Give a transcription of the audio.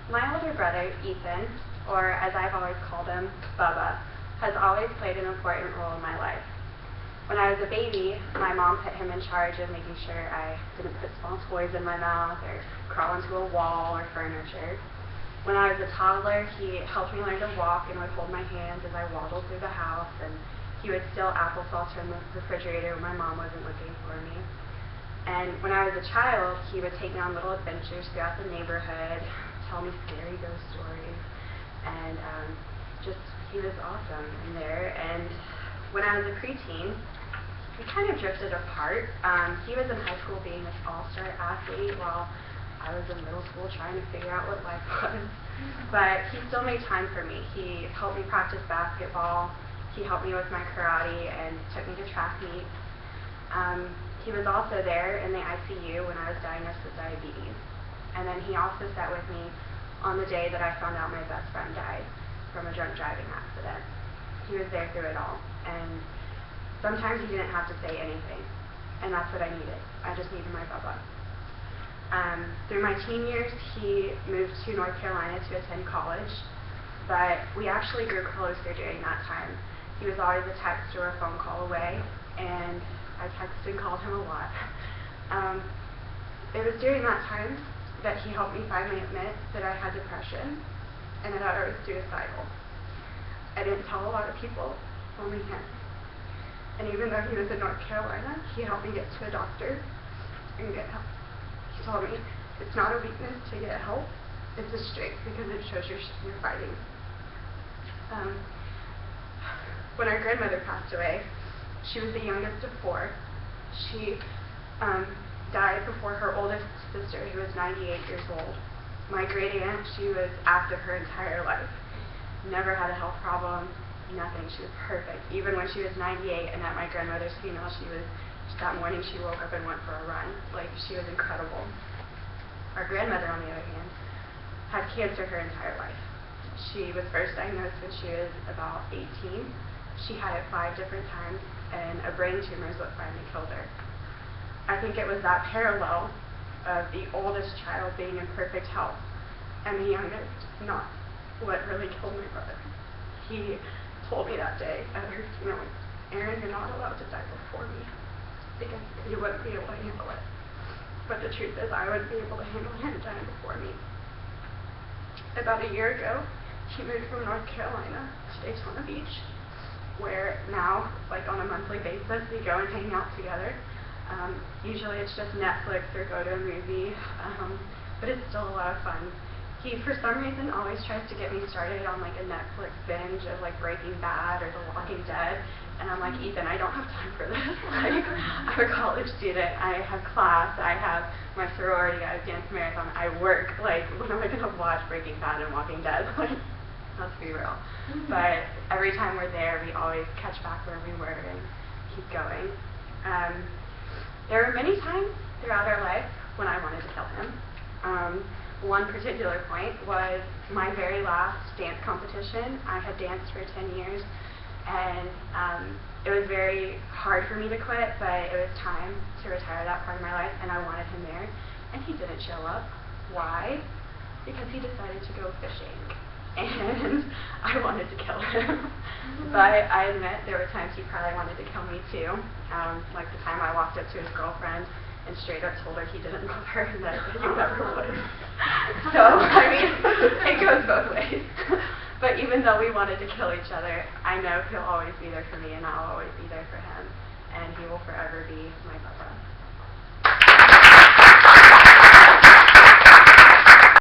My older brother, Ethan, or as I've always called him, Bubba, has always played an important role in my life. When I was a baby, my mom put him in charge of making sure I didn't put small toys in my mouth or crawl into a wall or furniture. When I was a toddler, he helped me learn to walk and would hold my hand as I waddled through the house, and he would steal applesauce from the refrigerator when my mom wasn't looking for me. And when I was a child, he would take me on little adventures throughout the neighborhood, tell me scary ghost stories, and he was awesome in there. And when I was a preteen, we kind of drifted apart. He was in high school being an all-star athlete while I was in middle school trying to figure out what life was. But he still made time for me. He helped me practice basketball. He helped me with my karate and took me to track meets. He was also there in the ICU when I was diagnosed with diabetes. And then he also sat with me on the day that I found out my best friend died from a drunk driving accident. He was there through it all. And sometimes he didn't have to say anything, and that's what I needed. I just needed my Bubba. Through my teen years, he moved to North Carolina to attend college, but we actually grew closer during that time. He was always a text or a phone call away, and I texted and called him a lot. It was during that time that he helped me finally admit that I had depression and that I was suicidal. I didn't tell a lot of people, only him. And even though he was in North Carolina, he helped me get to a doctor and get help. He told me, it's not a weakness to get help, it's a strength because it shows you're fighting. When our grandmother passed away, she was the youngest of 4. She died before her oldest sister, who was 98 years old. My great aunt, she was active her entire life. Never had a health problem, nothing. She was perfect. Even when she was 98 and at my grandmother's funeral, that morning she woke up and went for a run. Like, she was incredible. Our grandmother, on the other hand, had cancer her entire life. She was first diagnosed when she was about 18. She had it 5 different times, and a brain tumor is what finally killed her. I think it was that parallel of the oldest child being in perfect health and the youngest not what really killed my brother. He told me that day at her funeral, Erin, you're not allowed to die before me because you wouldn't be able to handle it. But the truth is, I wouldn't be able to handle him dying before me. About a year ago, he moved from North Carolina to Daytona Beach, where now, like on a monthly basis, we go and hang out together. Usually it's just Netflix or go to a movie, but it's still a lot of fun. He, for some reason, always tries to get me started on like a Netflix binge of like Breaking Bad or The Walking Dead, and I'm like, Ethan, I don't have time for this. Like, I'm a college student, I have class, I have my sorority, I have dance marathon, I work. Like, when am I going to watch Breaking Bad and Walking Dead? Like, let's be real. But every time we're there, we always catch back where we were and keep going. There were many times throughout our life when I wanted to kill him. One particular point was my very last dance competition. I had danced for 10 years, and it was very hard for me to quit, but it was time to retire that part of my life, and I wanted him there, and he didn't show up. Why? Because he decided to go fishing, and I wanted to kill him. But I admit there were times he probably wanted to kill me too, like the time I walked up to his girlfriend and straight up told her he didn't love her and that he never would. So, I mean, it goes both ways. But even though we wanted to kill each other, I know he'll always be there for me and I'll always be there for him. And he will forever be my